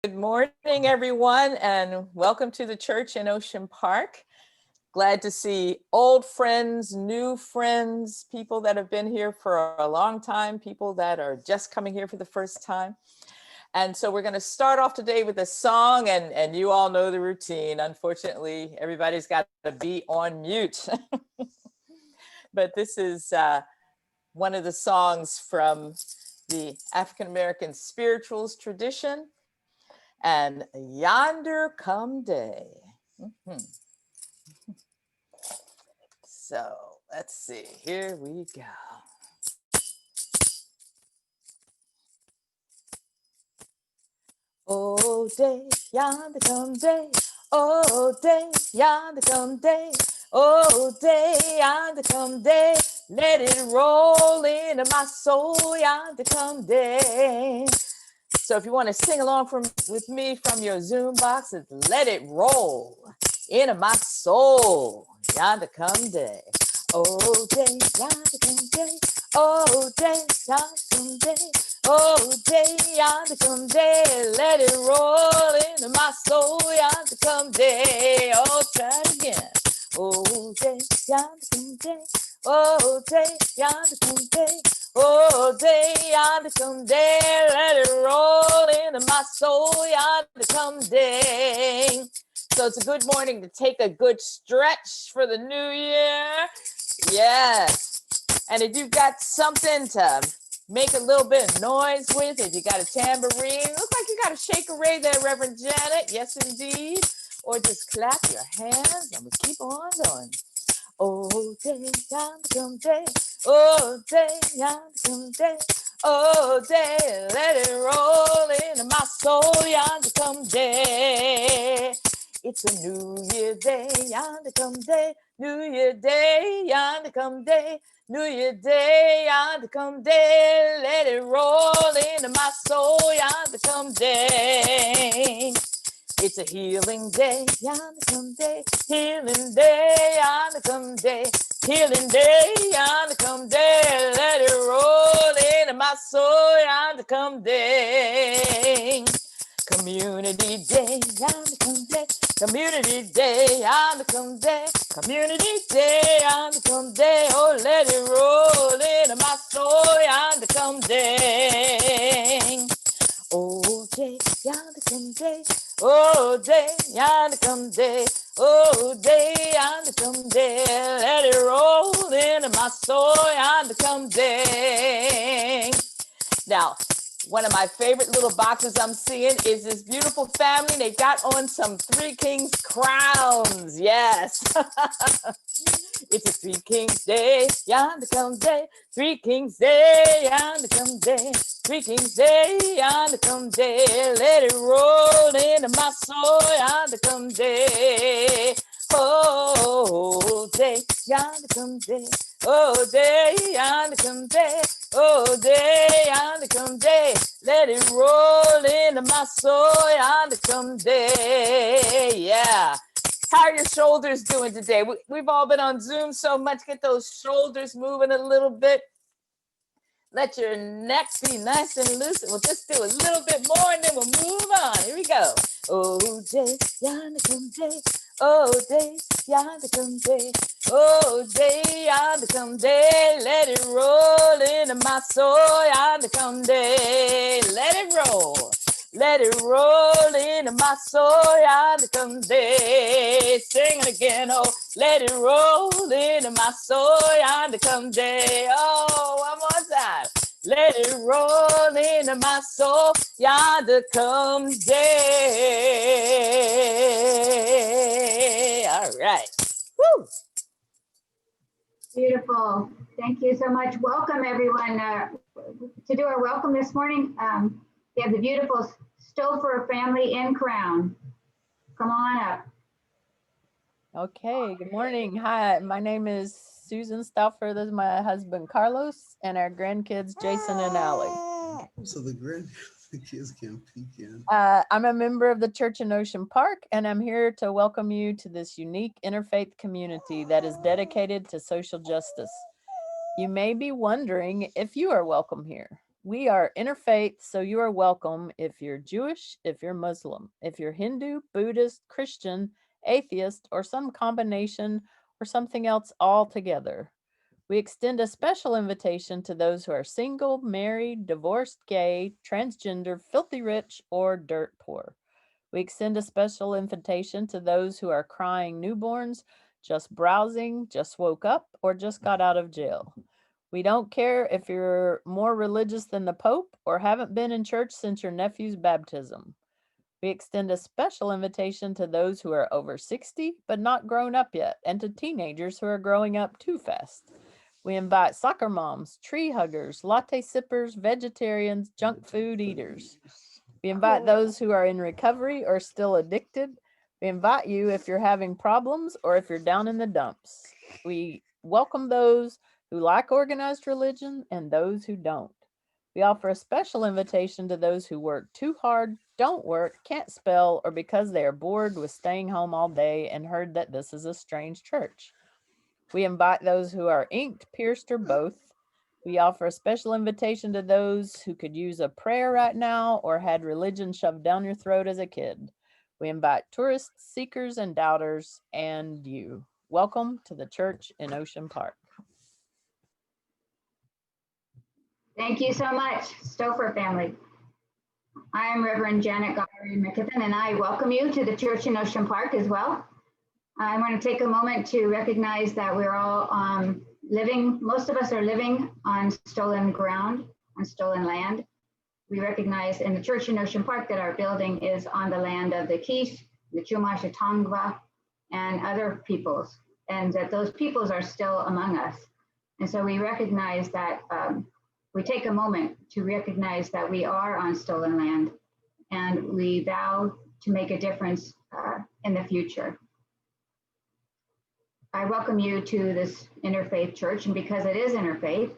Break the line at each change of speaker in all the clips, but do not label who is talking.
Good morning, everyone, and welcome to the church in Ocean Park. Glad to see old friends, new friends, people that have been here for a long time, people that are just coming here for the first time. And so we're going to start off today with a song, and you all know the routine. Unfortunately, everybody's got to be on mute. But this is one of the songs from the African American spirituals tradition. And Yonder Come Day. So let's see, here we go. Oh, day, yonder come day. Oh, day, yonder come day. Oh, day, yonder come day. Let it roll into my soul, yonder come day. So if you want to sing along with me from your Zoom box, it's let it roll into my soul, yonder come day. Oh, day, yonder come day. Oh, day, yonder come day. Oh, day, yonder come day. Let it roll into my soul, yonder come day. Oh, try it again. Oh, day, yonder come day. Oh, day, yonder come day. Oh, day, yonder come day, let it roll into my soul, yonder come day. So it's a good morning to take a good stretch for the new year. Yes. And if you've got something to make a little bit of noise with, if you got a tambourine, looks like you got a shaker-ray there, Reverend Janet. Yes, indeed. Or just clap your hands and we keep on going. Oh, day, yonder come day. Oh, day, yonder come day. Oh, day, let it roll into my soul, yonder come day. It's a New Year day, yonder come day. New Year day, yonder come day. New Year day, yonder come day. Let it roll into my soul, yonder come day. It's a healing day, yonder come day, healing day, yonder come day, healing day, yonder come day, let it roll into my soul, yonder come day. Community day, yonder come day, community day, yonder come day, community day, yonder come day, oh, let it roll into my soul, yonder come day. Oh, day, yonder come day. Oh, day, yonder come day. Oh, day, yonder come day. Let it roll into my soul, yonder come day. Now, one of my favorite little boxes I'm seeing is this beautiful family. They got on some Three Kings crowns. Yes. It's a Three Kings day, yonder come day. Three Kings day, yonder come day. Three Kings day, yonder come day. Let it roll into my soul, yonder come day. Oh, day, yonder come day. Oh, day, yonder come day. Oh, day, yonder come day. Let it roll into my soul, yonder come day. Yeah. How are your shoulders doing today? We've all been on Zoom so much. Get those shoulders moving a little bit. Let your neck be nice and loose. We'll just do a little bit more and then we'll move on. Here we go. Oh, day, yonder come day. Oh, day, yonder come day. Oh, day, yonder come day. Let it roll into my soul, yonder come day. Let it roll. Let it roll into my soul, yonder come day. Sing it again, oh, let it roll into my soul, yonder come day. Oh, one more time. Let it roll into my soul, yonder come day. All right. Woo.
Beautiful. Thank you so much. Welcome, everyone. To do our welcome this morning, we have the beautiful Stouffer family in Crown. Come on up.
Okay, good morning. Hi, my name is Susan Stouffer. This is my husband, Carlos, and our grandkids, Jason and Allie.
So the kids can peek in.
I'm a member of the church in Ocean Park, and I'm here to welcome you to this unique interfaith community that is dedicated to social justice. You may be wondering if you are welcome here. We are interfaith, so you are welcome if you're Jewish, if you're Muslim, if you're Hindu, Buddhist, Christian, atheist, or some combination or something else altogether. We extend a special invitation to those who are single, married, divorced, gay, transgender, filthy rich, or dirt poor. We extend a special invitation to those who are crying newborns, just browsing, just woke up, or just got out of jail. We don't care if you're more religious than the Pope or haven't been in church since your nephew's baptism. We extend a special invitation to those who are over 60 but not grown up yet, and to teenagers who are growing up too fast. We invite soccer moms, tree huggers, latte sippers, vegetarians, junk food eaters. We invite those who are in recovery or still addicted. We invite you if you're having problems or if you're down in the dumps. We welcome those who like organized religion and those who don't. We offer a special invitation to those who work too hard, don't work, can't spell, or because they are bored with staying home all day and heard that this is a strange church. We invite those who are inked, pierced, or both. We offer a special invitation to those who could use a prayer right now or had religion shoved down your throat as a kid. We invite tourists, seekers, and doubters, and you. Welcome to the church in Ocean Park.
Thank you so much, Stouffer family. I am Reverend Janet McKeithen, and I welcome you to the church in Ocean Park as well. I want to take a moment to recognize that we're all most of us are living on stolen ground, on stolen land. We recognize in the church in Ocean Park that our building is on the land of the Kish, the Chumash, Tongva, and other peoples, and that those peoples are still among us. And so we recognize that we take a moment to recognize that we are on stolen land, and we vow to make a difference in the future. I welcome you to this interfaith church, and because it is interfaith,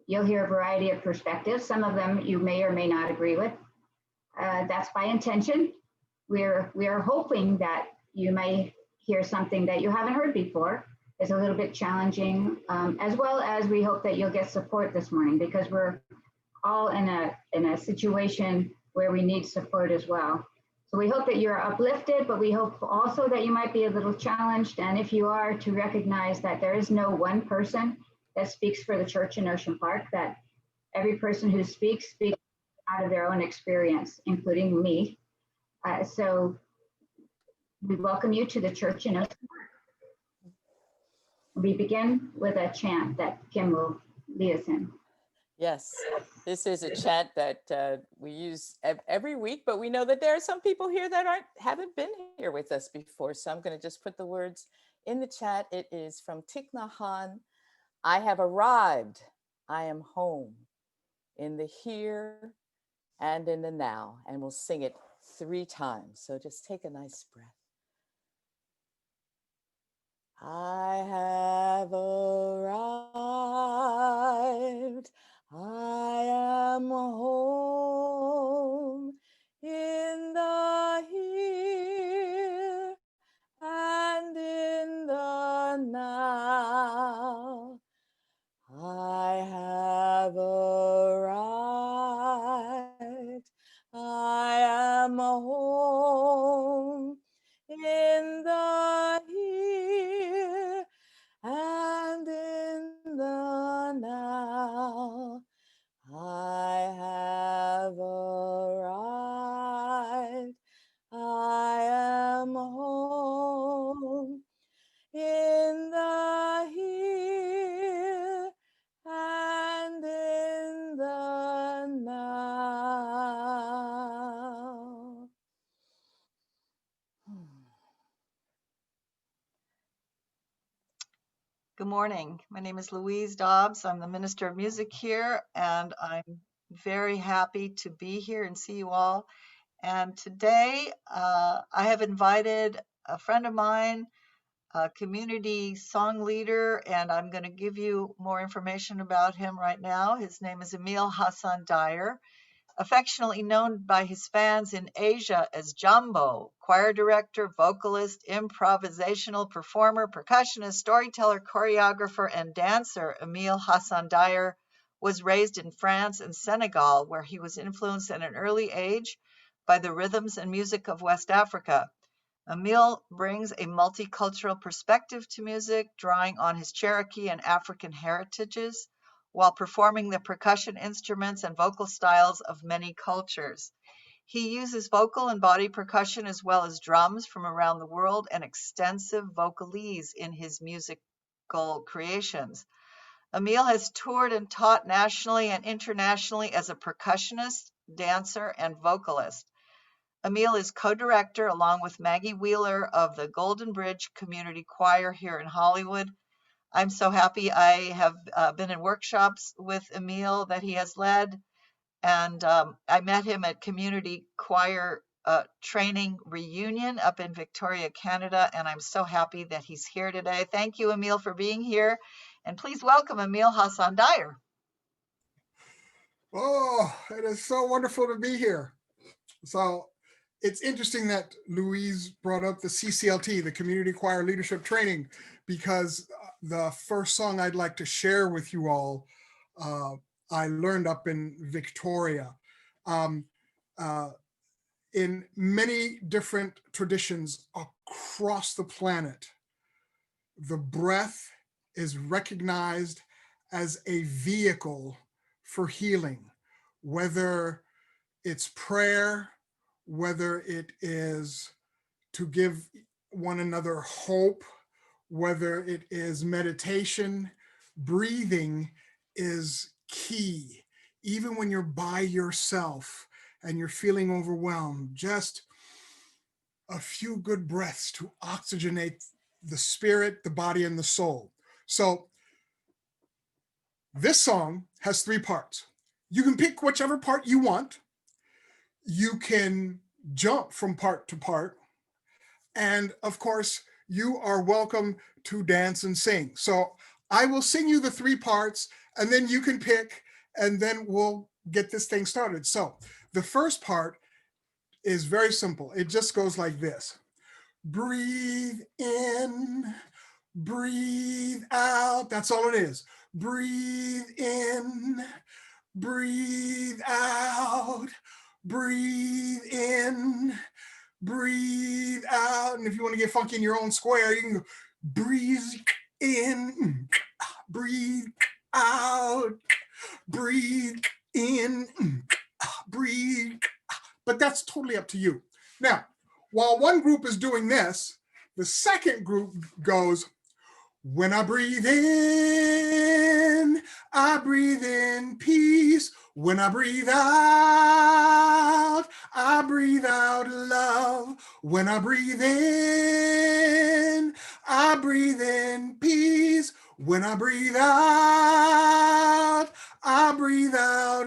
you'll hear a variety of perspectives. Some of them you may or may not agree with. That's by intention. We are hoping that you may hear something that you haven't heard before. It's a little bit challenging, as well as we hope that you'll get support this morning, because we're all in a situation where we need support as well. So we hope that you're uplifted, but we hope also that you might be a little challenged. And if you are, to recognize that there is no one person that speaks for the church in Ocean Park, that every person who speaks out of their own experience, including me. So we welcome you to the church in Ocean Park. We begin with a chant that Kim will lead us in.
Yes, this is a chant that we use every week, but we know that there are some people here that haven't been here with us before. So I'm going to just put the words in the chat. It is from Thich Nhat Hanh. I have arrived. I am home in the here and in the now. And we'll sing it 3 times. So just take a nice breath. I have arrived. I am home in the here and in the now. I have arrived. I am home in the here and in the now. I have arrived. I am home in the here and in the now.
Good morning. My name is Louise Dobbs. I'm the Minister of Music here, and I'm very happy to be here and see you all. And today I have invited a friend of mine, a community song leader, and I'm going to give you more information about him right now. His name is Emile Hassan Dyer, affectionately known by his fans in Asia as Jumbo, choir director, vocalist, improvisational performer, percussionist, storyteller, choreographer, and dancer. Emile Hassan Dyer was raised in France and Senegal, where he was influenced at an early age by the rhythms and music of West Africa. Emile brings a multicultural perspective to music, drawing on his Cherokee and African heritages, while performing the percussion instruments and vocal styles of many cultures. He uses vocal and body percussion as well as drums from around the world and extensive vocalese in his musical creations. Emile has toured and taught nationally and internationally as a percussionist, dancer, and vocalist. Emile is co-director along with Maggie Wheeler of the Golden Bridge Community Choir here in Hollywood. I'm so happy. I have been in workshops with Emile that he has led, and I met him at Community Choir Training Reunion up in Victoria, Canada, and I'm so happy that he's here today. Thank you, Emile, for being here, and please welcome Emile Hassan Dyer.
Oh, it is so wonderful to be here. So it's interesting that Louise brought up the CCLT, the Community Choir Leadership Training, because the first song I'd like to share with you all, I learned up in Victoria. In many different traditions across the planet, the breath is recognized as a vehicle for healing, whether it's prayer, whether it is to give one another hope, whether it is meditation. Breathing is key. Even when you're by yourself and you're feeling overwhelmed, just a few good breaths to oxygenate the spirit, the body, and the soul. So this song has 3 parts. You can pick whichever part you want. You can jump from part to part. And of course, you are welcome to dance and sing. So I will sing you the 3 parts, and then you can pick, and then we'll get this thing started. So the first part is very simple. It just goes like this. Breathe in, breathe out. That's all it is. Breathe in, breathe out, breathe in, breathe out. And if you want to get funky in your own square, you can go breathe in, breathe out, breathe in, breathe. But that's totally up to you. Now, while one group is doing this, the second group goes, when I breathe in peace. When I breathe out love. When I breathe in peace. When I breathe out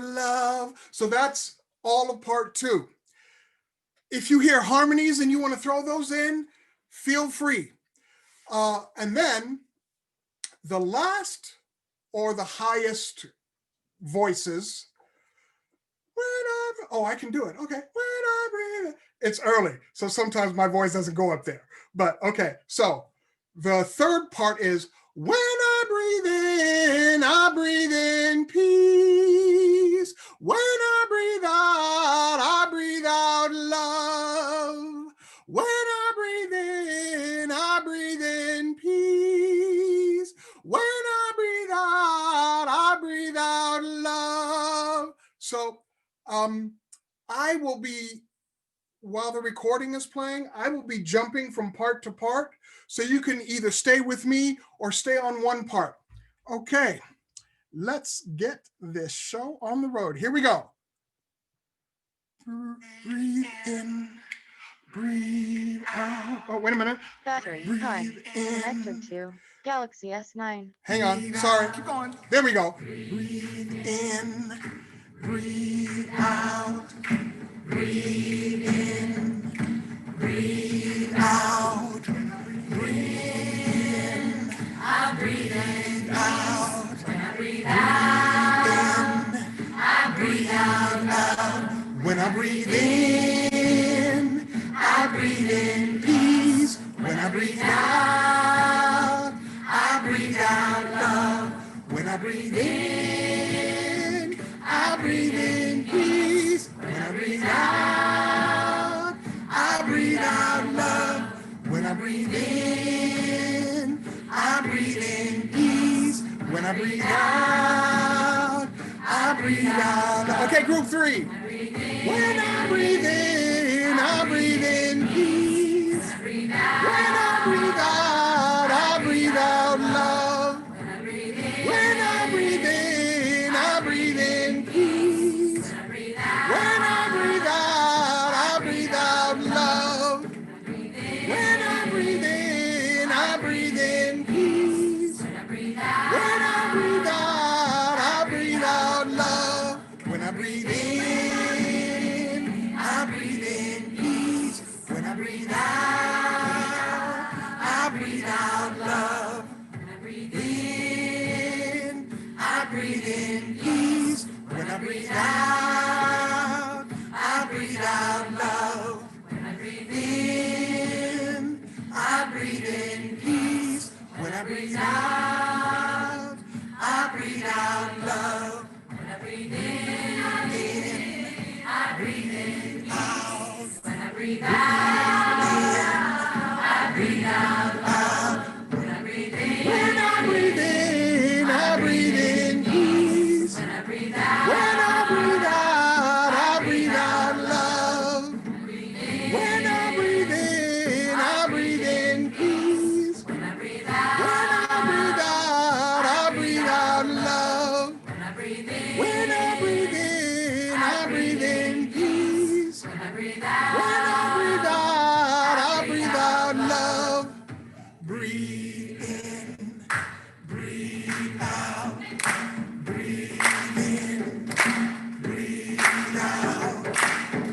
love. So that's all of part 2. If you hear harmonies and you want to throw those in, feel free. And then the last or the highest voices, I can do it. Okay. When I breathe. It's early, so sometimes my voice doesn't go up there. But okay, so the third part is when I breathe in peace. When I breathe out love. When I breathe in peace. When I breathe out love. So I will be, while the recording is playing, I will be jumping from part to part. So you can either stay with me or stay on one part. Okay, let's get this show on the road. Here we go. Breathe in, breathe out. Oh, wait a minute.
Battery high. Connected to Galaxy S9.
Hang on, sorry. Keep going. There we go. Breathe in, breathe out. Breathe in, breathe out. Breathe in, I breathe in out. When I breathe out, I breathe out love. When I breathe in, I breathe in peace. When I breathe out, I breathe out love. When I breathe in, breathe out, I breathe out love. When I breathe in, I breathe in peace. When I breathe out, I breathe out love. Okay, group 3. When I breathe in, I breathe in peace. When I breathe out, I breathe out love. When I breathe in, I breathe in peace. When I breathe out, I breathe out love. When I breathe in, I breathe in peace. When I breathe out, I breathe out love. When I breathe in, I breathe in peace. When I breathe out, I breathe out love. When I breathe in, I breathe in peace. When I breathe out, I breathe out love. When I breathe in, I breathe in peace. When I breathe out, I breathe out love. When I breathe in, I breathe in out. When I breathe out, I breathe out love. When I breathe in, I breathe in peace. When I breathe out, I breathe out love. When I breathe in, I breathe in peace. When I breathe out, I breathe out love. When I breathe in, I breathe in peace. When I breathe out, I breathe out love. Breathe in, breathe out, breathe in, breathe out,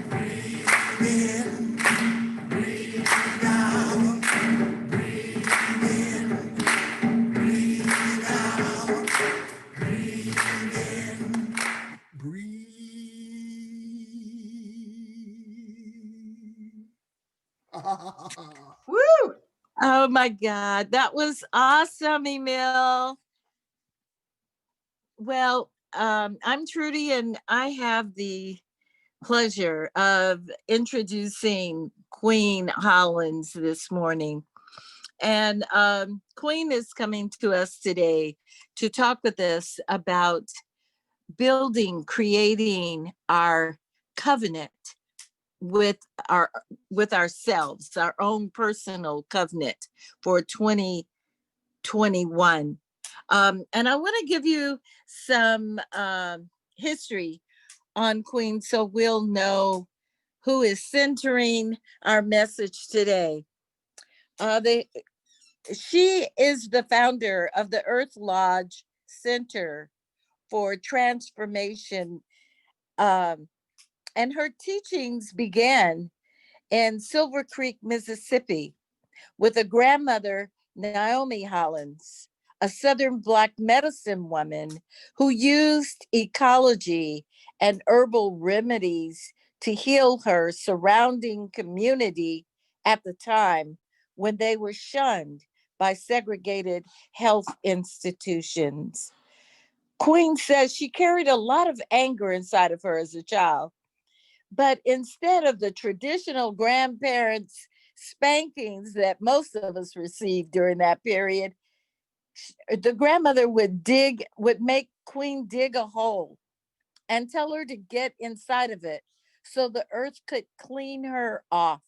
breathe in, breathe out, breathe in, breathe out, breathe in, breathe.
Woo!
Oh my God, that was awesome, Emile. Well, I'm Trudy, and I have the pleasure of introducing Queen Hollins this morning. And Queen is coming to us today to talk with us about building, creating our covenant with ourselves, our own personal covenant for 2021. And I want to give you some history on Queen so we'll know who is centering our message today. She is the founder of the Earth Lodge Center for Transformation, and her teachings began in Silver Creek, Mississippi, with a grandmother, Naomi Hollins, a Southern Black medicine woman who used ecology and herbal remedies to heal her surrounding community at the time when they were shunned by segregated health institutions. Queen says she carried a lot of anger inside of her as a child, but instead of the traditional grandparents' spankings that most of us received during that period, the grandmother would make Queen dig a hole and tell her to get inside of it so the earth could clean her off.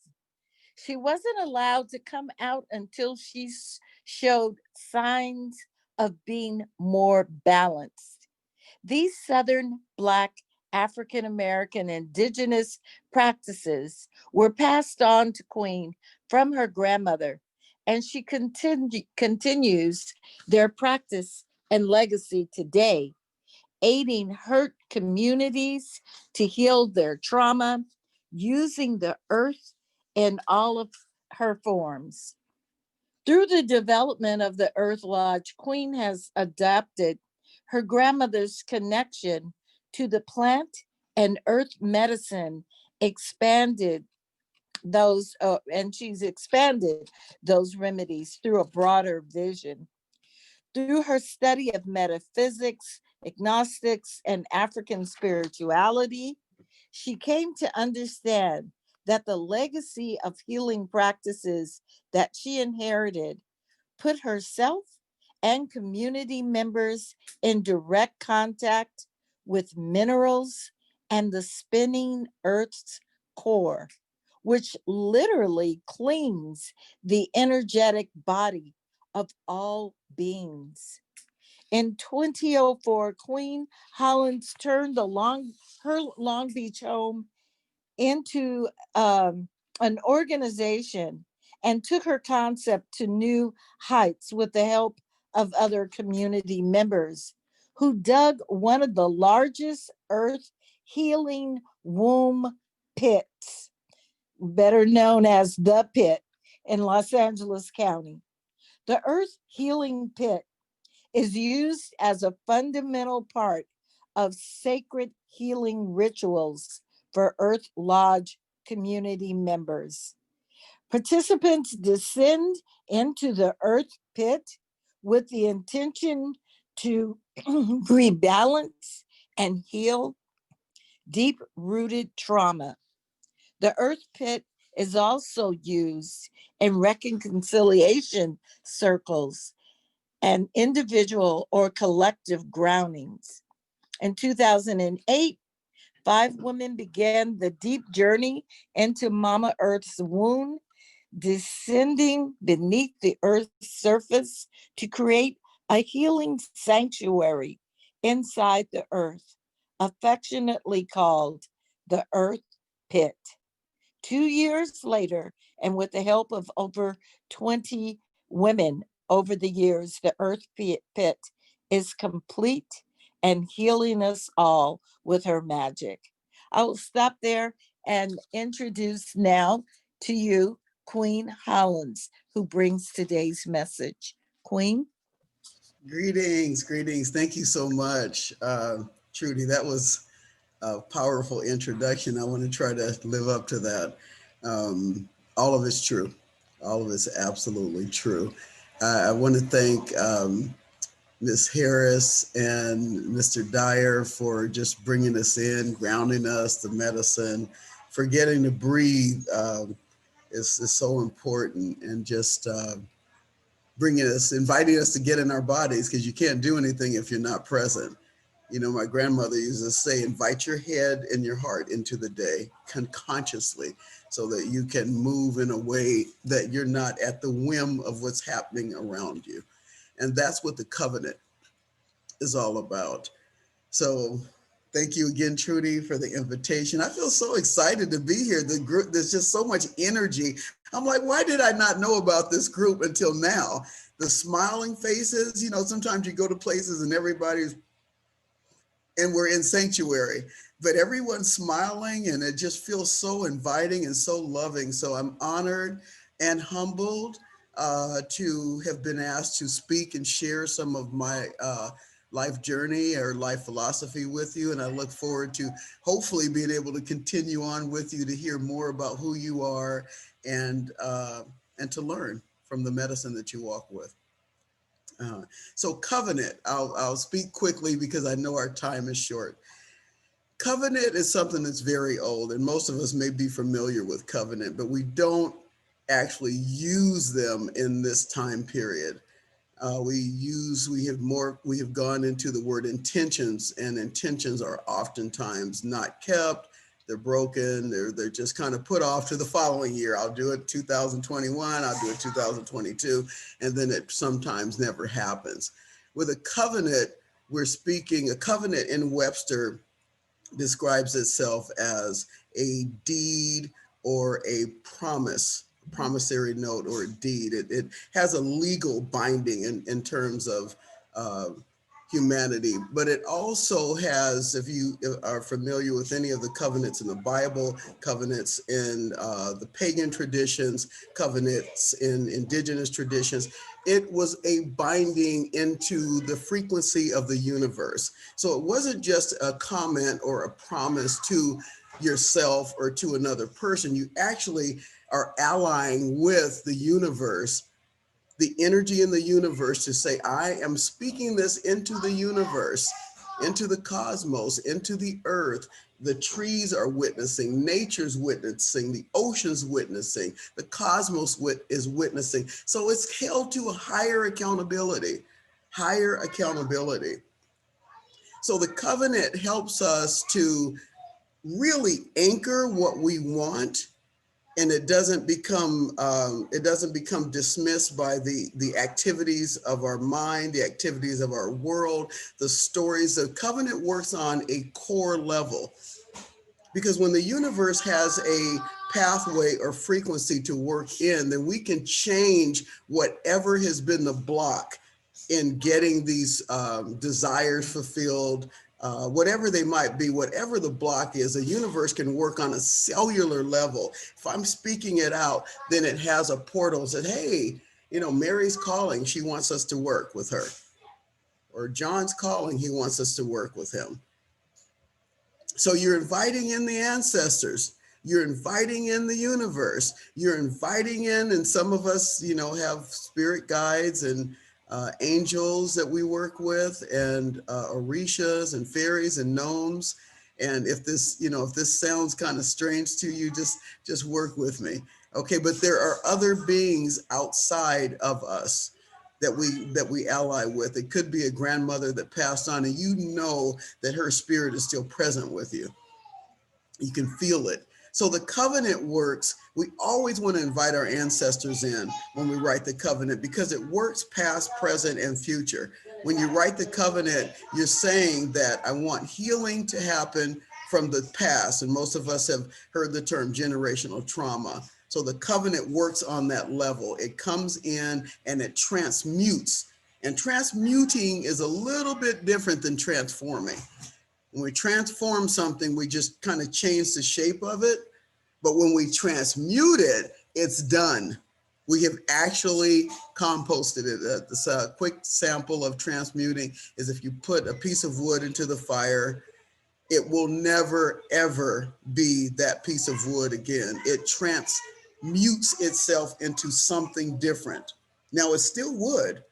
She wasn't allowed to come out until she showed signs of being more balanced. These Southern Black African American indigenous practices were passed on to Queen from her grandmother, and she continues their practice and legacy today, aiding hurt communities to heal their trauma, using the earth in all of her forms. Through the development of the Earth Lodge, Queen has adapted her grandmother's connection to the plant and earth medicine, expanded those, and she's expanded those remedies through a broader vision. Through her study of metaphysics, agnostics, and African spirituality,
She came to understand that the legacy of healing practices that she inherited put herself and community members in direct contact with minerals and the spinning earth's core, which literally cleans the energetic body of all beings. In 2004, Queen Hollins turned her Long Beach home into an organization and took her concept to new heights with the help of other community members who dug one of the largest earth healing womb pits, better known as the pit, in Los Angeles County. The earth healing pit is used as a fundamental part of sacred healing rituals for Earth Lodge community members. Participants descend into the earth pit with the intention to rebalance and heal deep-rooted trauma. The earth pit is also used in reconciliation circles and individual or collective groundings. In 2008, 5 women began the deep journey into Mama Earth's womb, descending beneath the Earth's surface to create a healing sanctuary inside the Earth, affectionately called the Earth Pit. 2 years later, and with the help of over 20 women over the years, the Earth Pit is complete and healing us all with her magic. I will stop there and introduce now to you Queen Hollins, who brings today's message. Queen?
Greetings, greetings. Thank you so much, Trudy. That was a powerful introduction. I want to try to live up to that. All of it's true. All of it's absolutely true. I want to thank Ms. Harris and Mr. Dyer for just bringing us in, grounding us, the medicine, for getting to breathe is so important, and just inviting us to get in our bodies, because you can't do anything if you're not present. You know, my grandmother used to say, invite your head and your heart into the day consciously, so that you can move in a way that you're not at the whim of what's happening around you. And that's what the covenant is all about. So thank you again, Trudy, for the invitation. I feel so excited to be here. The group, there's just so much energy. I'm like, why did I not know about this group until now? The smiling faces, you know, sometimes you go to places and and we're in sanctuary, but everyone's smiling and it just feels so inviting and so loving. So I'm honored and humbled to have been asked to speak and share some of my life journey or life philosophy with you. And I look forward to hopefully being able to continue on with you to hear more about who you are and to learn from the medicine that you walk with. So covenant, I'll speak quickly because I know our time is short. Covenant is something that's very old, and most of us may be familiar with covenant, but we don't actually use them in this time period. We have gone into the word intentions, and intentions are oftentimes not kept. They're broken. They're just kind of put off to the following year. I'll do it 2021. I'll do it 2022, and then it sometimes never happens. With a covenant, we're speaking. A covenant in Webster describes itself as a deed or a promissory note or a deed. It has a legal binding in terms of humanity, but it also has, if you are familiar with any of the covenants in the Bible, covenants in the pagan traditions, covenants in indigenous traditions, it was a binding into the frequency of the universe. So it wasn't just a comment or a promise to yourself or to another person. You actually are allying with the universe, the energy in the universe, to say, I am speaking this into the universe, into the cosmos, into the earth. The trees are witnessing, nature's witnessing, the ocean's witnessing, the cosmos is witnessing. So it's held to a higher accountability, higher accountability. So the covenant helps us to really anchor what we want, and it doesn't become dismissed by the activities of our mind, the activities of our world, the stories. The covenant works on a core level, because when the universe has a pathway or frequency to work in, then we can change whatever has been the block in getting these desires fulfilled, whatever they might be, whatever the block is. The universe can work on a cellular level. If I'm speaking it out, then it has a portal that, hey, you know, Mary's calling, she wants us to work with her. Or John's calling, he wants us to work with him. So you're inviting in the ancestors, you're inviting in the universe, you're inviting in, and some of us, you know, have spirit guides and angels that we work with, and orishas and fairies and gnomes. And if this, you know, if this sounds kind of strange to you, just work with me. Okay, but there are other beings outside of us that we ally with. It could be a grandmother that passed on, and you know that her spirit is still present with you. You can feel it. So the covenant works. We always want to invite our ancestors in when we write the covenant, because it works past, present, and future. When you write the covenant, you're saying that I want healing to happen from the past. And most of us have heard the term generational trauma. So the covenant works on that level. It comes in and it transmutes. And transmuting is a little bit different than transforming. When we transform something, we just kind of change the shape of it. But when we transmute it, it's done. We have actually composted it. This quick sample of transmuting is if you put a piece of wood into the fire, it will never, ever be that piece of wood again. It transmutes itself into something different. Now, it's still wood,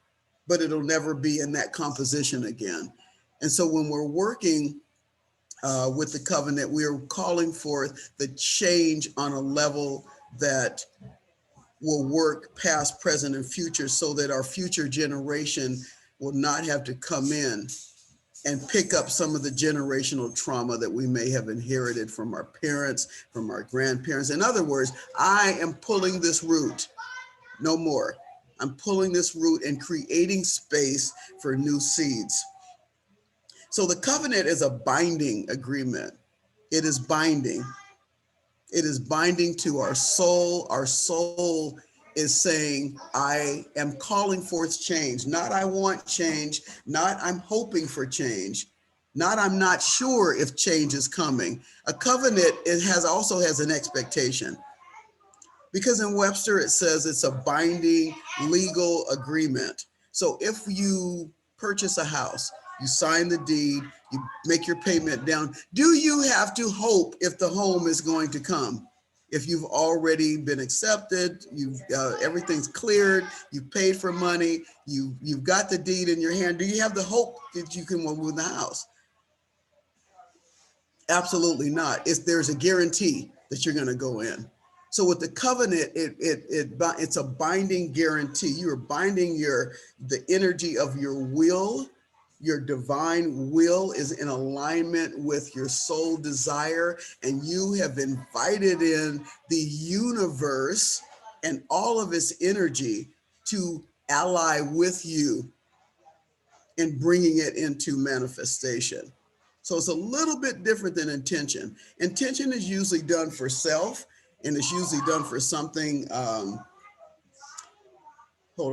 but it'll never be in that composition again. And so when we're working with the covenant, we are calling forth the change on a level that will work past, present, and future, so that our future generation will not have to come in and pick up some of the generational trauma that we may have inherited from our parents, from our grandparents. In other words, I am pulling this root, no more. I'm pulling this root and creating space for new seeds. So the covenant is a binding agreement. It is binding. It is binding to our soul. Our soul is saying, I am calling forth change. Not I want change, not I'm hoping for change, not I'm not sure if change is coming. A covenant, it also has an expectation. Because in Webster, it says it's a binding legal agreement. So if you purchase a house, you sign the deed, you make your payment down, do you have to hope if the home is going to come? If you've already been accepted, everything's cleared, you've paid for money, you've got the deed in your hand, do you have the hope that you can move in the house? Absolutely not. There's a guarantee that you're going to go in. So with the covenant, it's a binding guarantee. You are binding the energy of your will. Your divine will is in alignment with your soul desire, and you have invited in the universe and all of its energy to ally with you in bringing it into manifestation. So it's a little bit different than intention. Intention is usually done for self, and it's usually done for something. Hold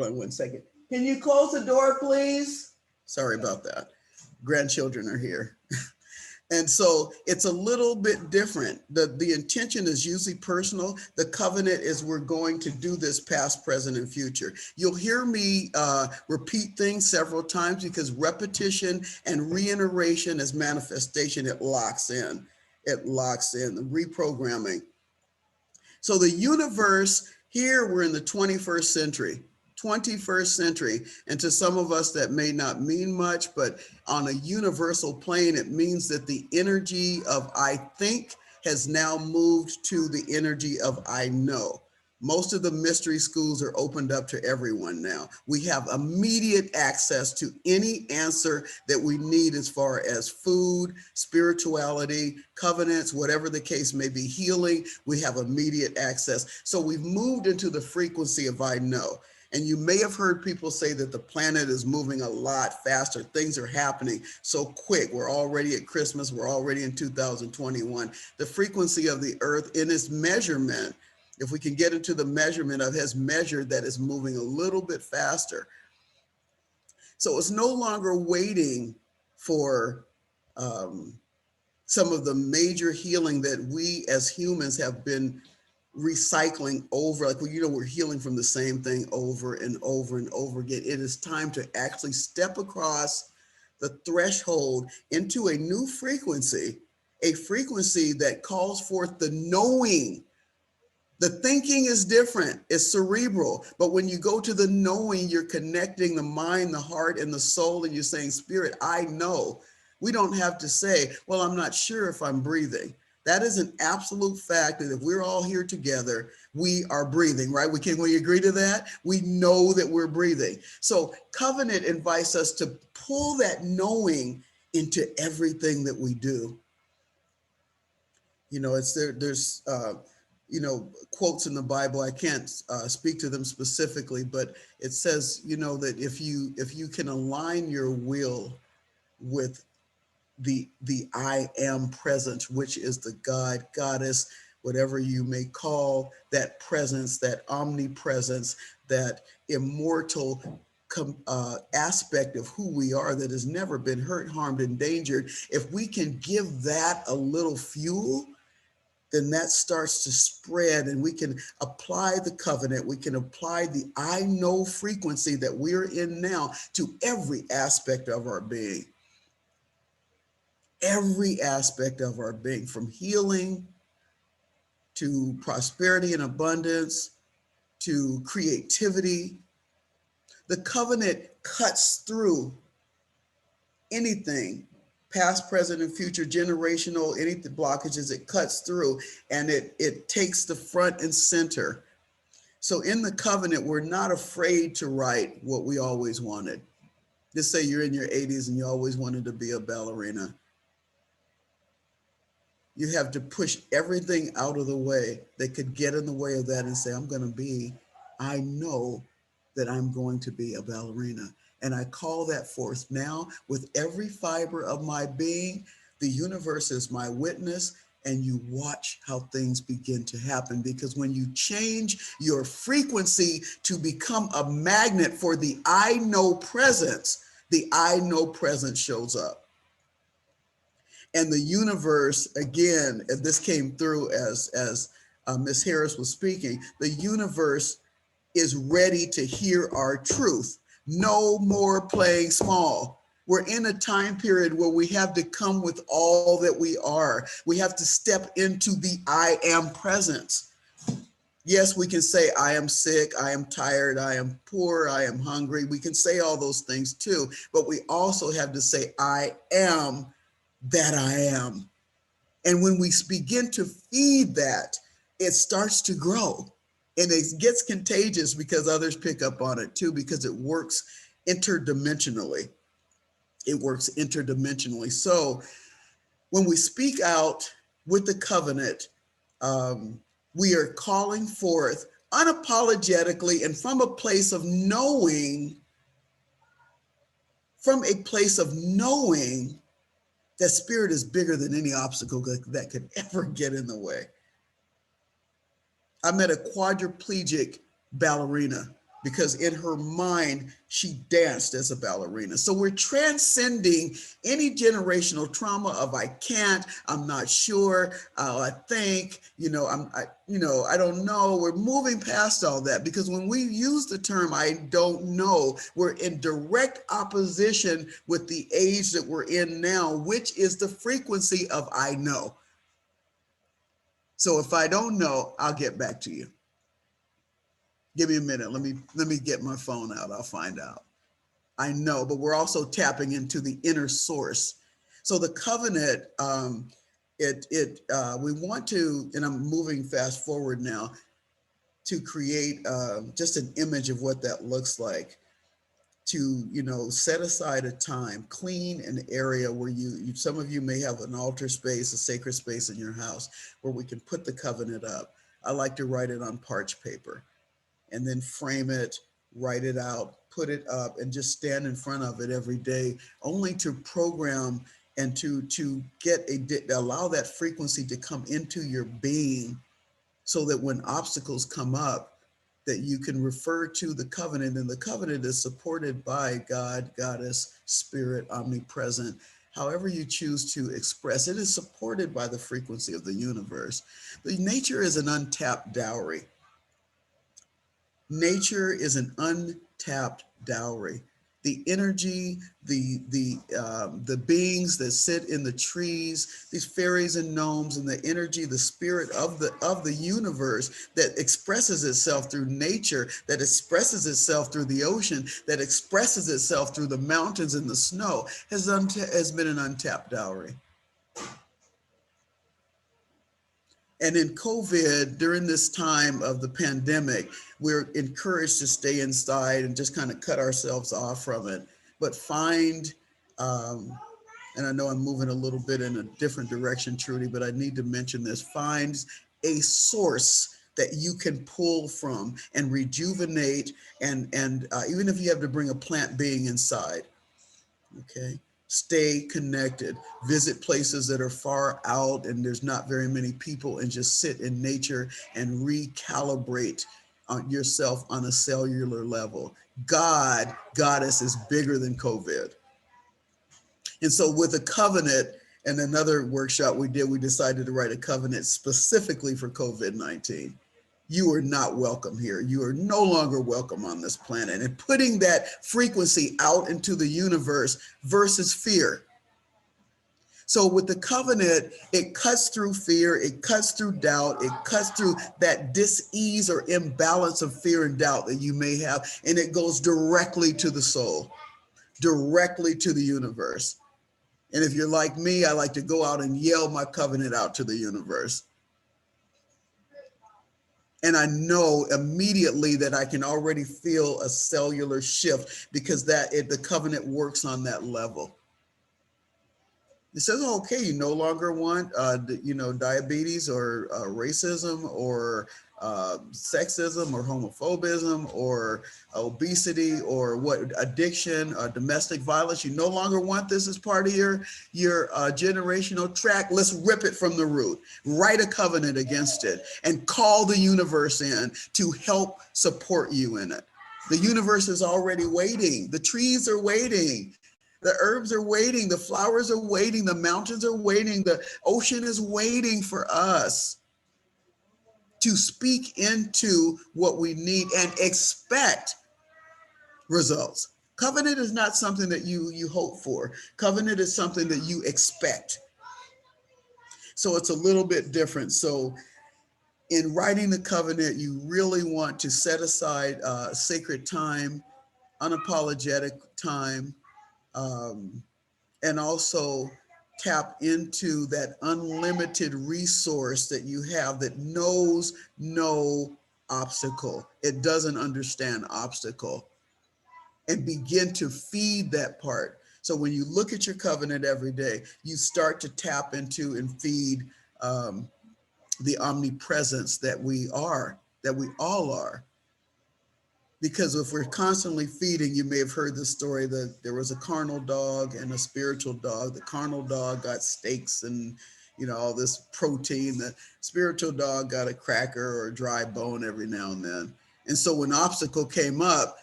on one second. Can you close the door, please? Sorry about that. Grandchildren are here. And so it's a little bit different. The intention is usually personal. The covenant is we're going to do this past, present, and future. You'll hear me repeat things several times, because repetition and reiteration is manifestation. It locks in. It locks in the reprogramming. So the universe, here we're in the 21st century. 21st century. And to some of us that may not mean much, but on a universal plane, it means that the energy of I think has now moved to the energy of I know. Most of the mystery schools are opened up to everyone now. We have immediate access to any answer that we need as far as food, spirituality, covenants, whatever the case may be, healing, we have immediate access. So we've moved into the frequency of I know. And you may have heard people say that the planet is moving a lot faster. Things are happening so quick. We're already at Christmas. We're already in 2021. The frequency of the earth in its measurement, if we can get into the measurement of, has measured that it's moving a little bit faster. So it's no longer waiting for some of the major healing that we as humans have been recycling over, like, we're healing from the same thing over and over and over again. It is time to actually step across the threshold into a new frequency, a frequency that calls forth the knowing. The thinking is different, it's cerebral, but when you go to the knowing, you're connecting the mind, the heart, and the soul, and you're saying, Spirit, I know. We don't have to say, well, I'm not sure if I'm breathing. That is an absolute fact that if we're all here together, we are breathing, right? Can we agree to that? We know that we're breathing. So covenant invites us to pull that knowing into everything that we do. There's quotes in the Bible. I can't speak to them specifically, but it says, that if you can align your will with the I am presence, which is the God, goddess, whatever you may call that presence, that omnipresence, that immortal aspect of who we are that has never been hurt, harmed, endangered. If we can give that a little fuel, then that starts to spread, and we can apply the covenant. We can apply the I know frequency that we're in now to every aspect of our being. Every aspect of our being, from healing to prosperity and abundance to creativity. The covenant cuts through anything, past, present, and future, generational, any blockages, it cuts through, and it takes the front and center. So in the covenant, we're not afraid to write what we always wanted. Just say you're in your 80s and you always wanted to be a ballerina. You have to push everything out of the way that could get in the way of that and say, I know that I'm going to be a ballerina. And I call that forth now with every fiber of my being. The universe is my witness, and you watch how things begin to happen. Because when you change your frequency to become a magnet for the I know presence, the I know presence shows up. And the universe, again, as this came through as Ms. Harris was speaking, the universe is ready to hear our truth. No more playing small. We're in a time period where we have to come with all that we are. We have to step into the I am presence. Yes, we can say, I am sick, I am tired, I am poor, I am hungry. We can say all those things too, but we also have to say, I am that I am. And when we begin to feed that, it starts to grow, and it gets contagious because others pick up on it too, because it works interdimensionally. It works interdimensionally. So when we speak out with the covenant, we are calling forth unapologetically and from a place of knowing, that spirit is bigger than any obstacle that could ever get in the way. I met a quadriplegic ballerina because in her mind, she danced as a ballerina. So we're transcending any generational trauma of I can't, I'm not sure, I think, I don't know. We're moving past all that, because when we use the term I don't know, we're in direct opposition with the age that we're in now, which is the frequency of I know. So if I don't know, I'll get back to you. Give me a minute. Let me get my phone out. I'll find out. I know, but we're also tapping into the inner source. So the covenant, we want to, and I'm moving fast forward now, to create just an image of what that looks like. To, set aside a time, clean an area where some of you may have an altar space, a sacred space in your house where we can put the covenant up. I like to write it on parch paper and then frame it, write it out, put it up, and just stand in front of it every day, only to program and to allow that frequency to come into your being, so that when obstacles come up, that you can refer to the covenant, and the covenant is supported by God, Goddess, Spirit, omnipresent. However you choose to express, it is supported by the frequency of the universe. The nature is an untapped dowry. Nature is an untapped dowry. The energy, the beings that sit in the trees, these fairies and gnomes, and the energy, the spirit of the universe that expresses itself through nature, that expresses itself through the ocean, that expresses itself through the mountains and the snow, has been an untapped dowry. And in COVID, during this time of the pandemic, we're encouraged to stay inside and just kind of cut ourselves off from it. But find, and I know I'm moving a little bit in a different direction, Trudy, but I need to mention this, find a source that you can pull from and rejuvenate, and even if you have to bring a plant being inside, okay? Stay connected, visit places that are far out and there's not very many people, and just sit in nature and recalibrate yourself on a cellular level. God, Goddess is bigger than COVID. And so with a covenant, and another workshop we did, we decided to write a covenant specifically for COVID-19. You are not welcome here. You are no longer welcome on this planet. And putting that frequency out into the universe versus fear. So with the covenant, it cuts through fear, it cuts through doubt, it cuts through that dis-ease or imbalance of fear and doubt that you may have, and it goes directly to the soul, directly to the universe. And if you're like me, I like to go out and yell my covenant out to the universe. And I know immediately that I can already feel a cellular shift, because the covenant works on that level. It says, okay, you no longer want, diabetes or racism or sexism or homophobism or obesity or addiction, domestic violence. You no longer want this as part of your generational track. Let's rip it from the root. Write a covenant against it and call the universe in to help support you in it. The universe is already waiting. The trees are waiting. The herbs are waiting, the flowers are waiting, the mountains are waiting, the ocean is waiting for us to speak into what we need and expect results. Covenant is not something that you hope for. Covenant is something that you expect. So it's a little bit different. So in writing the covenant, you really want to set aside sacred time, unapologetic time, and also tap into that unlimited resource that you have that knows no obstacle. It doesn't understand obstacle, and begin to feed that part. So when you look at your covenant every day, you start to tap into and feed the omnipresence that we are, that we all are. Because if we're constantly feeding, you may have heard the story that there was a carnal dog and a spiritual dog. The carnal dog got steaks and, all this protein. The spiritual dog got a cracker or a dry bone every now and then. And so when obstacle came up,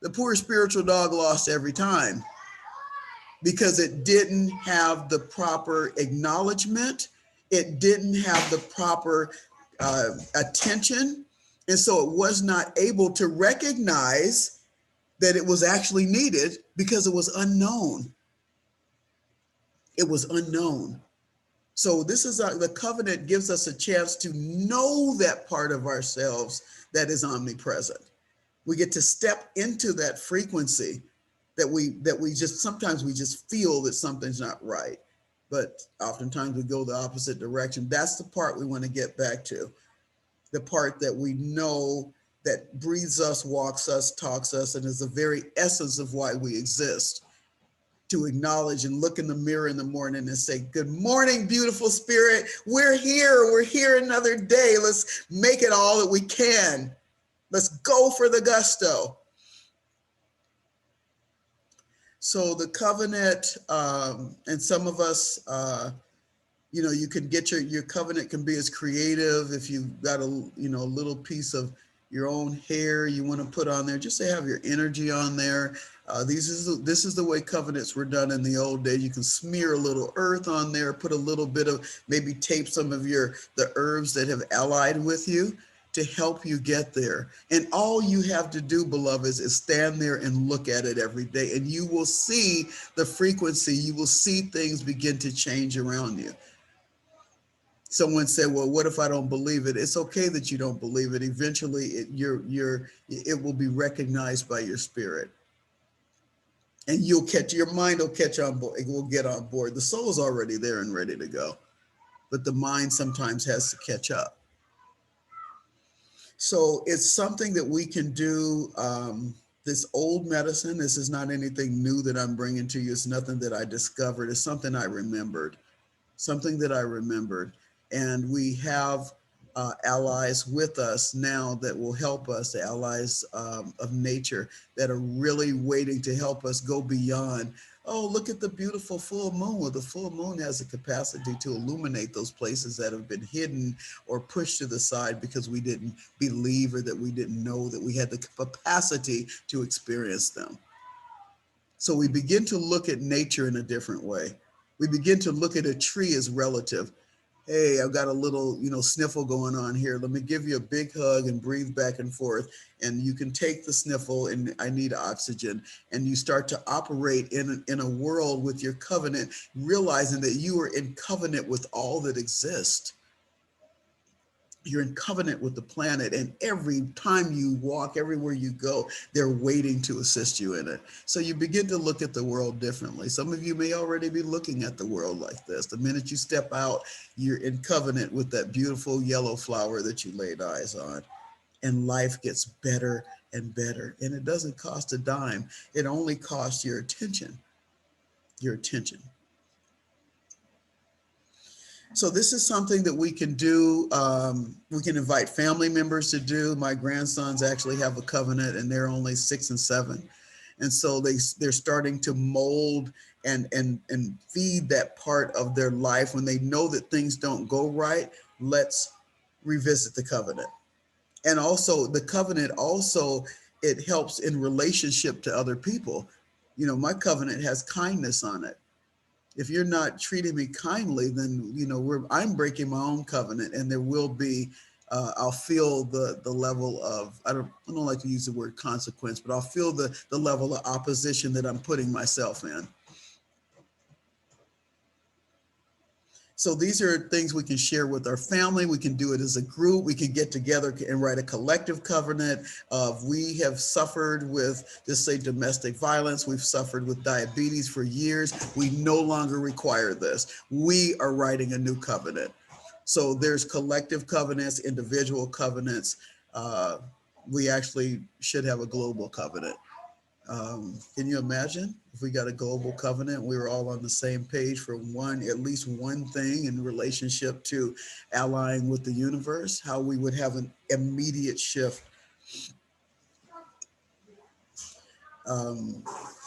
the poor spiritual dog lost every time, because it didn't have the proper acknowledgement. It didn't have the proper attention. And so it was not able to recognize that it was actually needed, because it was unknown. It was unknown. So this is the covenant gives us a chance to know that part of ourselves that is omnipresent. We get to step into that frequency that we just, sometimes we just feel that something's not right, but oftentimes we go the opposite direction. That's the part we want to get back to, the part that we know that breathes us, walks us, talks us, and is the very essence of why we exist. To acknowledge and look in the mirror in the morning and say, good morning, beautiful spirit. We're here another day. Let's make it all that we can. Let's go for the gusto. So the covenant, and some of us, you can get your covenant can be as creative. If you've got a little piece of your own hair you want to put on there, just to have your energy on there. This is the way covenants were done in the old days. You can smear a little earth on there, put a little bit of, maybe tape some of the herbs that have allied with you to help you get there. And all you have to do, beloveds, is stand there and look at it every day, and you will see the frequency. You will see things begin to change around you. Someone said, well, what if I don't believe it? It's okay that you don't believe it. Eventually it will be recognized by your spirit. And your mind will catch on board. It will get on board. The soul's already there and ready to go, but the mind sometimes has to catch up. So it's something that we can do. This old medicine, this is not anything new that I'm bringing to you. It's nothing that I discovered. It's something I remembered, And we have allies with us now that will help us, allies of nature that are really waiting to help us go beyond. Oh, look at the beautiful full moon. Well, the full moon has the capacity to illuminate those places that have been hidden or pushed to the side because we didn't believe or that we didn't know that we had the capacity to experience them. So we begin to look at nature in a different way. We begin to look at a tree as relative. Hey, I've got a little, sniffle going on here. Let me give you a big hug and breathe back and forth. And you can take the sniffle, and I need oxygen. And you start to operate in a world with your covenant, realizing that you are in covenant with all that exists. You're in covenant with the planet, and every time you walk, everywhere you go, they're waiting to assist you in it. So you begin to look at the world differently. Some of you may already be looking at the world like this. The minute you step out, you're in covenant with that beautiful yellow flower that you laid eyes on, and life gets better and better. And it doesn't cost a dime. It only costs your attention. So this is something that we can do. We can invite family members to do. My grandsons actually have a covenant, and they're only 6 and 7. And so they're starting to mold and feed that part of their life. When they know that things don't go right, let's revisit the covenant. And also the covenant it helps in relationship to other people. My covenant has kindness on it. If you're not treating me kindly, then I'm breaking my own covenant, and there will be I'll feel the level of, I don't like to use the word consequence, but I'll feel the level of opposition that I'm putting myself in. So these are things we can share with our family. We can do it as a group. We can get together and write a collective covenant of, we have suffered with, just say, domestic violence. We've suffered with diabetes for years. We no longer require this. We are writing a new covenant. So there's collective covenants, individual covenants. We actually should have a global covenant. Can you imagine if we got a global covenant, we were all on the same page for at least one thing in relationship to allying with the universe, how we would have an immediate shift.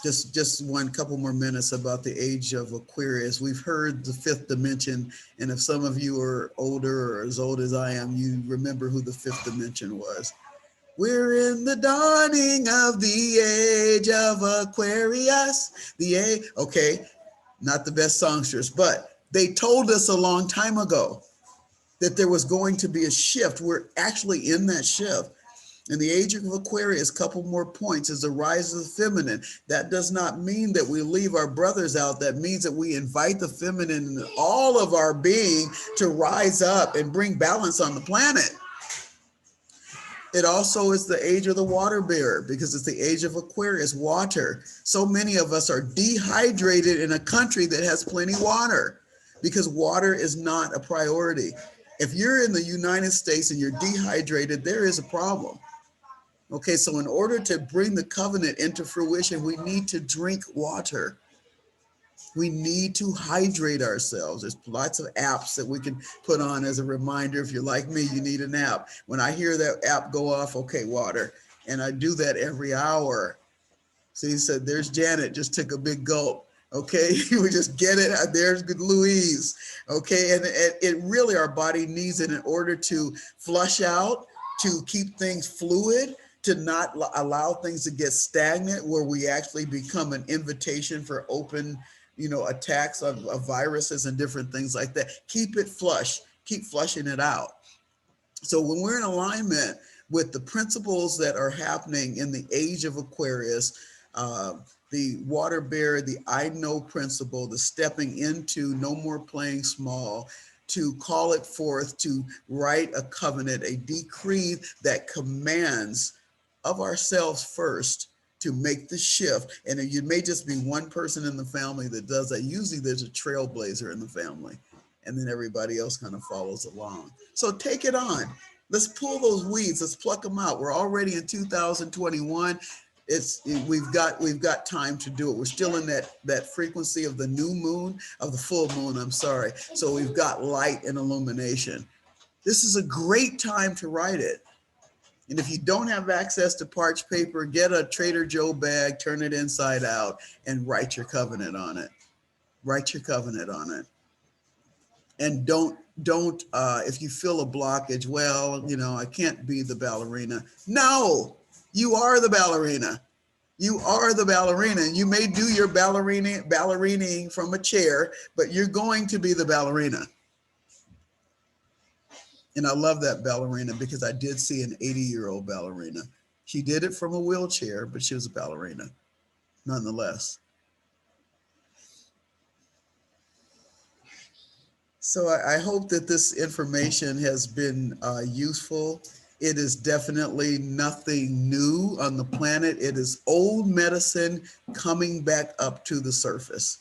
Just one couple more minutes about the age of Aquarius. We've heard the 5th dimension, and if some of you are older or as old as I am, you remember who the 5th dimension was. We're in the dawning of the age of Aquarius. Okay, not the best songsters, but they told us a long time ago that there was going to be a shift. We're actually in that shift. In the age of Aquarius, couple more points, is the rise of the feminine. That does not mean that we leave our brothers out. That means that we invite the feminine in all of our being to rise up and bring balance on the planet. It also is the age of the water bearer because it's the age of Aquarius, water. So many of us are dehydrated in a country that has plenty of water because water is not a priority. If you're in the United States and you're dehydrated, there is a problem. Okay, so in order to bring the covenant into fruition, we need to drink water. We need to hydrate ourselves. There's lots of apps that we can put on as a reminder. If you're like me, you need an app. When I hear that app go off, okay, water. And I do that every hour. So he said, there's Janet, just took a big gulp. Okay, we just get it. There's good Louise. Okay, and it really, our body needs it in order to flush out, to keep things fluid, to not allow things to get stagnant, where we actually become an invitation for open, attacks of viruses and different things like that. Keep it flush, keep flushing it out. So when we're in alignment with the principles that are happening in the age of Aquarius, the water bearer, the I know principle, the stepping into no more playing small, to call it forth, to write a covenant, a decree that commands of ourselves first to make the shift. And you may just be one person in the family that does that. Usually there's a trailblazer in the family, and then everybody else kind of follows along. So take it on. Let's pull those weeds. Let's pluck them out. We're already in 2021. We've got time to do it. We're still in that frequency of the new moon, of the full moon, I'm sorry. So we've got light and illumination. This is a great time to write it. And if you don't have access to parched paper, get a Trader Joe bag, turn it inside out, and write your covenant on it. Write your covenant on it. And don't if you feel a blockage, well, I can't be the ballerina. No, you are the ballerina. You are the ballerina. And you may do your ballerining from a chair, but you're going to be the ballerina. And I love that ballerina because I did see an 80-year-old ballerina. She did it from a wheelchair, but she was a ballerina nonetheless. So I hope that this information has been useful. It is definitely nothing new on the planet. It is old medicine coming back up to the surface.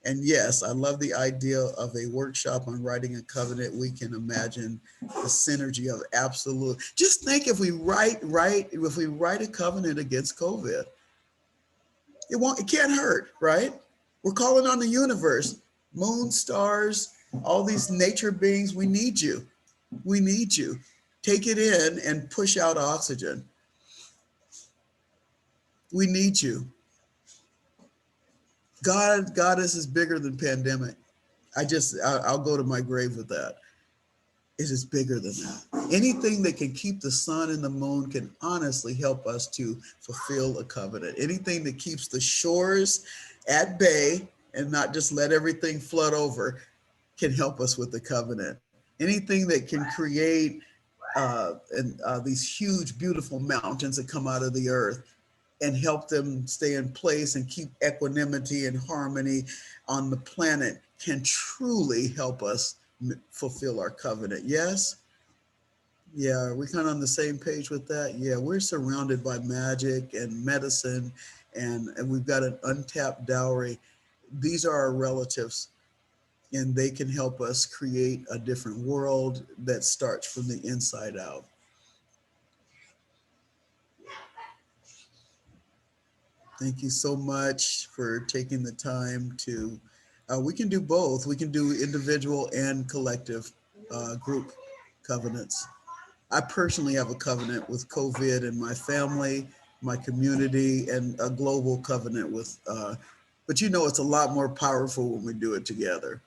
And yes, I love the idea of a workshop on writing a covenant. We can imagine the synergy of absolute. Just think if we write a covenant against COVID, it can't hurt, right? We're calling on the universe, moon, stars, all these nature beings. We need you. We need you. Take it in and push out oxygen. We need you. Goddess is bigger than pandemic. I'll go to my grave with that. It is bigger than that. Anything that can keep the sun and the moon can honestly help us to fulfill a covenant. Anything that keeps the shores at bay and not just let everything flood over can help us with the covenant. Anything that can create these huge, beautiful mountains that come out of the earth and help them stay in place and keep equanimity and harmony on the planet can truly help us fulfill our covenant. Yes? Yeah, are we kind of on the same page with that? Yeah, we're surrounded by magic and medicine, and we've got an untapped dowry. These are our relatives, and they can help us create a different world that starts from the inside out. Thank you so much for taking the time to, we can do both. We can do individual and collective group covenants. I personally have a covenant with COVID in my family, my community, and a global covenant with, but it's a lot more powerful when we do it together.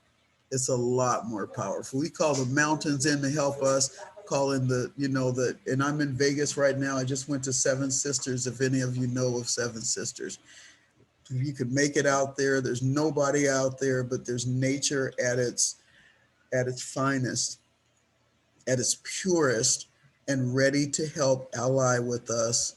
It's a lot more powerful. We call the mountains in to help us, call in and I'm in Vegas right now. I just went to Seven Sisters. If any of you know of Seven Sisters, if you could make it out there, there's nobody out there, but there's nature at its finest, at its purest. and ready to help ally with us.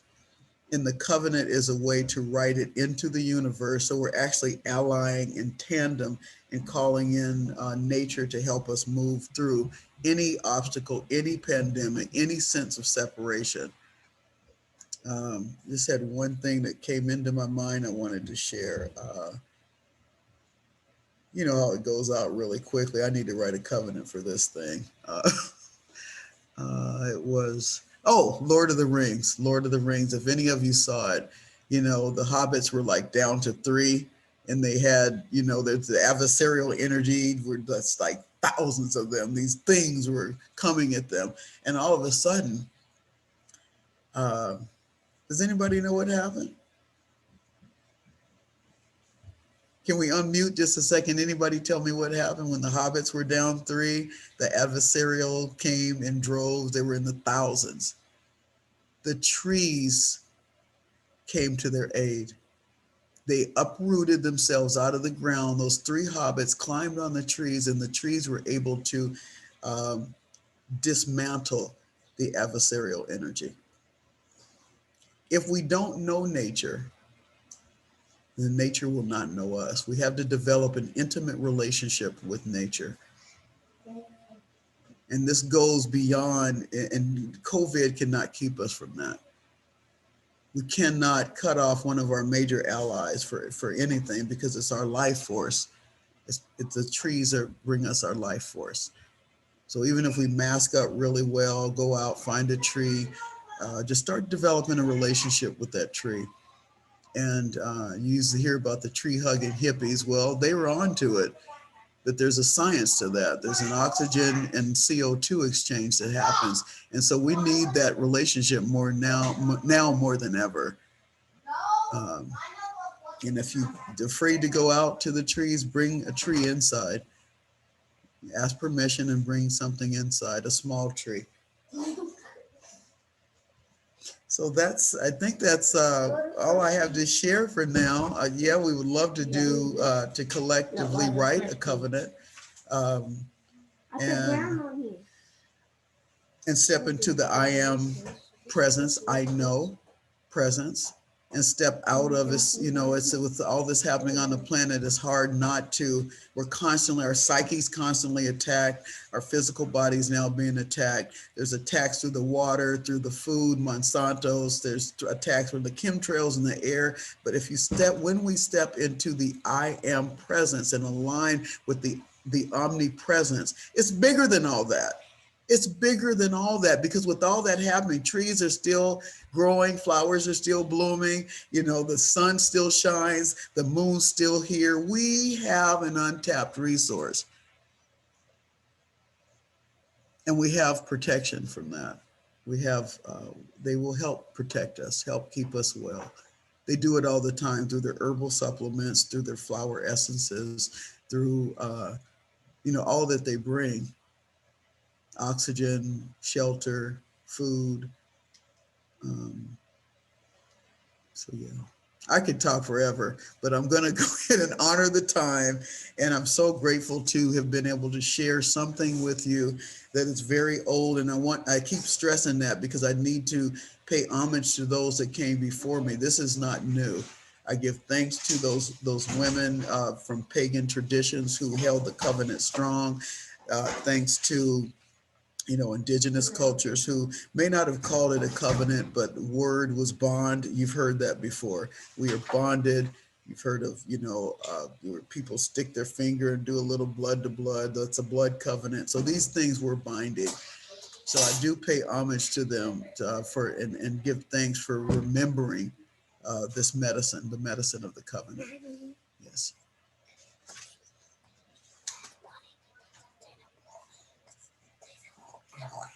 And the covenant is a way to write it into the universe. So we're actually allying in tandem and calling in nature to help us move through any obstacle, any pandemic, any sense of separation. Just had one thing that came into my mind I wanted to share. You know how it goes out really quickly. I need to write a covenant for this thing. It was, oh, Lord of the Rings. Lord of the Rings. If any of you saw it, you know, the hobbits were like down to 3, and they had, you know, the adversarial energy were just like thousands of them. These things were coming at them. And all of a sudden, does anybody know what happened? Can we unmute just a second? Anybody tell me what happened when the hobbits were down 3? The adversarial came in droves. They were in the thousands. The trees came to their aid. They uprooted themselves out of the ground. Those 3 hobbits climbed on the trees, and the trees were able to dismantle the adversarial energy. If we don't know nature, then nature will not know us. We have to develop an intimate relationship with nature. And this goes beyond, and COVID cannot keep us from that. We cannot cut off one of our major allies for anything, because it's our life force. It's the trees that bring us our life force. So even if we mask up really well, go out, find a tree, just start developing a relationship with that tree. And you used to hear about the tree hugging hippies. Well, they were onto it, but there's a science to that. There's an oxygen and CO2 exchange that happens. And so we need that relationship more now more than ever. And if you're afraid to go out to the trees, bring a tree inside. Ask permission and bring something inside, a small tree. So I think that's all I have to share for now. Yeah, we would love to do, to collectively write a covenant and step into the I am presence, I know presence, and step out of this. You know, it's with all this happening on the planet, it's hard not to. We're constantly, our psyche's constantly attacked. Our physical body's now being attacked. There's attacks through the water, through the food, Monsanto's. There's attacks from the chemtrails in the air. But if you when we step into the I am presence and align with the omnipresence, it's bigger than all that. It's bigger than all that, because with all that happening, trees are still growing, flowers are still blooming, you know, the sun still shines, the moon's still here. We have an untapped resource. And we have protection from that. We have, they will help protect us, help keep us well. They do it all the time through their herbal supplements, through their flower essences, through, you know, all that they bring. Oxygen, shelter, food. So yeah, I could talk forever, but I'm going to go ahead and honor the time. And I'm so grateful to have been able to share something with you that is very old. And I keep stressing that because I need to pay homage to those that came before me. This is not new. I give thanks to those women from pagan traditions who held the covenant strong. Thanks to, you know, indigenous cultures who may not have called it a covenant, but the word was bond. You've heard that before. We are bonded. You've heard of, you know, where people stick their finger and do a little blood to blood. That's a blood covenant. So these things were binding. So I do pay homage to them and give thanks for remembering this medicine, the medicine of the covenant. Yes.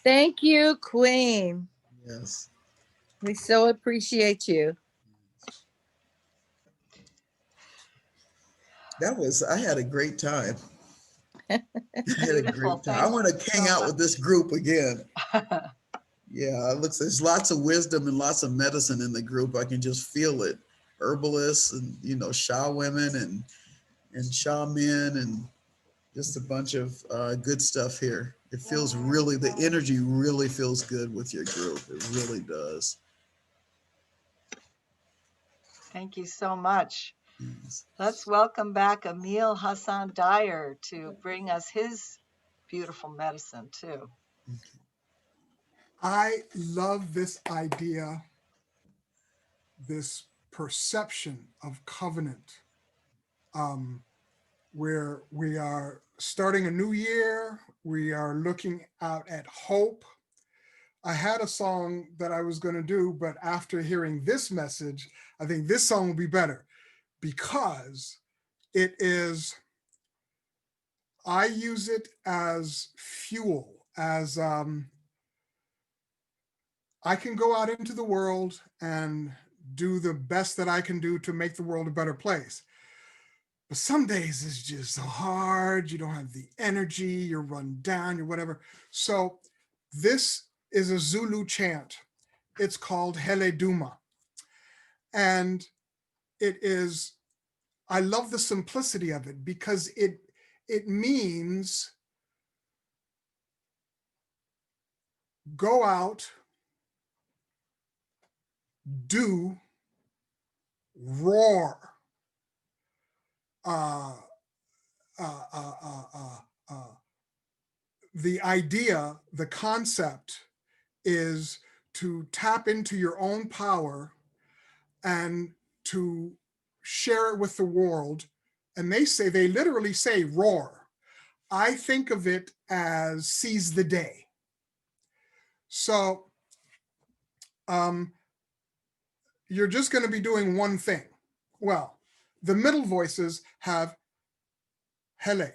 Thank you, Queen.
Yes.
We so appreciate you.
I had a great time. I had a
Beautiful.
great time. I want to hang out with this group again. Yeah, there's lots of wisdom and lots of medicine in the group. I can just feel it. Herbalists and, you know, Sha women and Sha men and Just a bunch of good stuff here. It feels really, the energy really feels good with your group. It really does.
Thank you so much.
Yes.
Let's welcome back Emile Hassan Dyer to bring us his beautiful medicine too.
I love this idea, this perception of covenant, where we are starting a new year. We are looking out at hope. I had a song that I was going to do, but after hearing this message, I think this song will be better because it is, I use it as fuel, as I can go out into the world and do the best that I can do to make the world a better place. But some days it's just so hard. You don't have the energy, you're run down, you're whatever. So this is a Zulu chant. It's called Hele Duma. And it is, I love the simplicity of it because it means go out, do, roar. The idea, the concept is to tap into your own power and to share it with the world. And they literally say roar. I think of it as seize the day. So you're just going to be doing one thing. Well, the middle voices have Hele,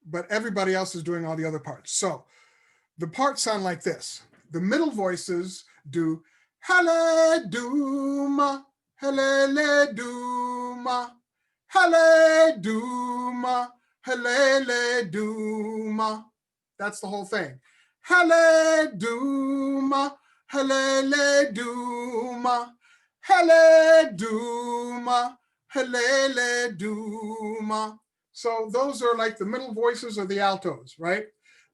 but everybody else is doing all the other parts. So the parts sound like this. The middle voices do Hele Duma, Hele Duma, Hele Duma, Hele Duma. That's the whole thing. Hele Duma, Hele Duma, Hele Duma, Hele Duma. So those are like the middle voices or the altos, right?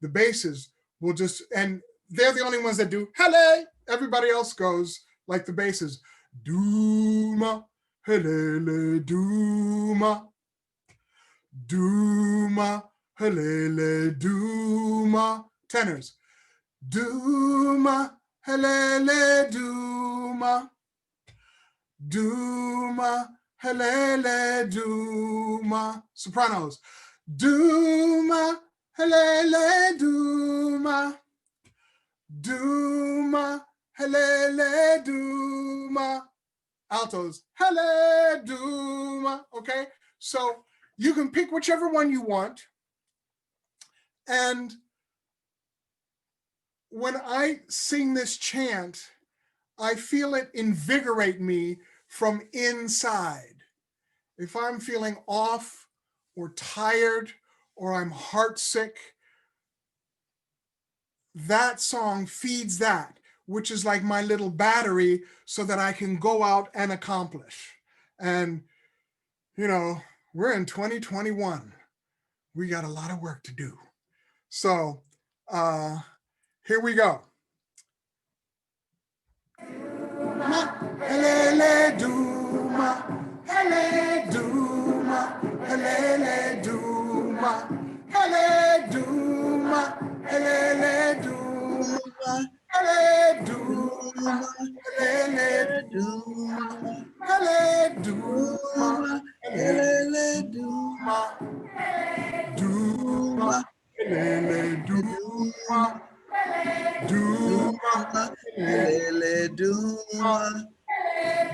The basses will just, and they're the only ones that do Hele. Everybody else goes like the basses. Duma, Hele, Duma. Duma, Hele, Duma. Tenors. Duma, Hele, Duma. Duma, Hele, Duma. Sopranos. Duma, Hele, Duma. Duma, Hele, Duma. Altos, Hele, Duma. Okay, so you can pick whichever one you want. And when I sing this chant, I feel it invigorate me from inside. If I'm feeling off or tired or I'm heartsick, that song feeds that, which is like my little battery so that I can go out and accomplish. And, you know, we're in 2021. We got a lot of work to do. So here we go. Hele Duma, Hele Duma, Hele Duma, Hele Duma, Hele Duma, Hele Duma, Hele Duma, Hele Duma, Hele Duma, Duma, Hele Duma, Duma, Hele Duma,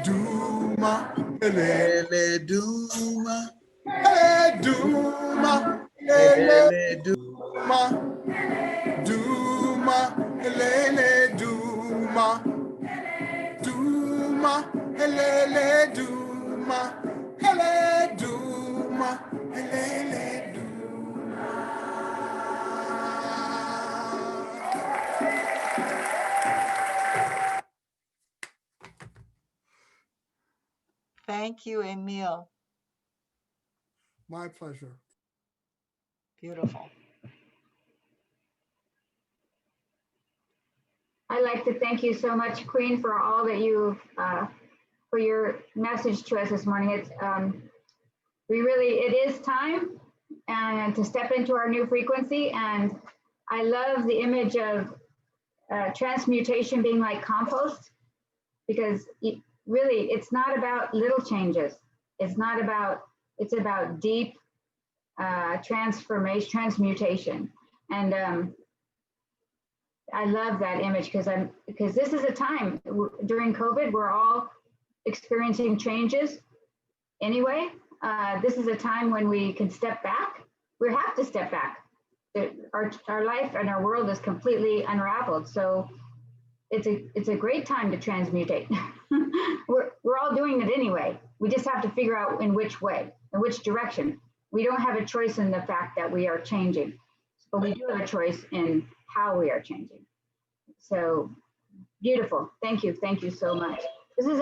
Duma, Hele Duma, Hele Duma, Hele Duma, Duma, Hele Duma, Duma, Hele Duma, Hele Duma, Hele Duma.
Thank you, Emile.
My pleasure.
Beautiful.
I'd like to thank you so much, Queen, for all that you, for your message to us this morning. It's, it is time and to step into our new frequency. And I love the image of transmutation being like compost, because it's not about little changes. It's about deep transmutation. And I love that image because this is a time during COVID, we're all experiencing changes anyway. This is a time when we can step back. We have to step back. Our life and our world is completely unraveled. So it's a great time to transmutate. We're all doing it anyway. We just have to figure out in which way, in which direction. We don't have a choice in the fact that we are changing, but we do have a choice in how we are changing. So beautiful. Thank you. Thank you so much. This is